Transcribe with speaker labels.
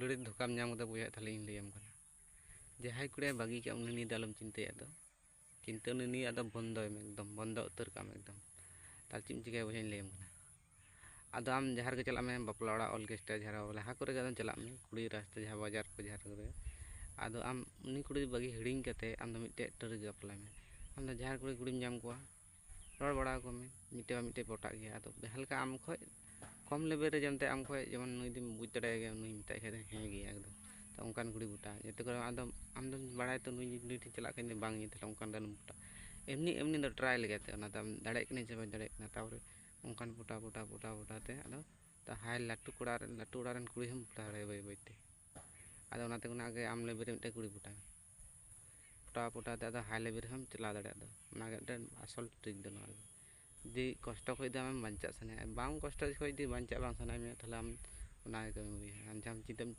Speaker 1: लड़ी धोकाम नाम कदा बोया थाले इन लैम कना जहाय कुड़े बागी का उनी दालम चिंते आदो चिंता उनी आदो बंदो एकदम बंदो उतर काम एकदम ताल चिम चिकाय बोया लैम कना आदो आम जहार के चला में बापला ओड़ा ऑर्केस्ट्रा जहार लहा करे गदन चला में कुड़ी रास्ते जहां बाजार को जहार करे आदो आम उनी कुड़ी बागी हिडिंग कते आम दो मिटे टरी बापला में आम दो जहार कुड़ी कुड़ी जाम को रड़ बड़ा को में मिटे पटा गया आदो हल्का आम खो कम लेवल रे जनते आम खो जेमन नुई दिम बुझ तड़े गया नुई मिटा के हे गया एकदम तो उनकान कुड़ी बुटा जते करे आम दो बड़ाय तो नुई ठी चला के बांग ये तले उनकान दान बुटा एमनी दो ट्राई लगाते ओना तम दाड़े कने से दाड़े कना तावरे उनकान बुटा ते आदो ता हाय लाटू उड़ारन कुड़ी हम बुटा रे बाई बाईते आदो ओनाते उना के आम लेवल रे मिटे कुड़ी बुटा ते आदो हाय लेवल हम चला दाड़े आदो ओना के असल ट्रिक दो ना दी कष्ट खो दा बांचा सने बांग कष्ट खो दी बांचा बांग सना में थाला आम ओना के कमी आम जाम चिंतम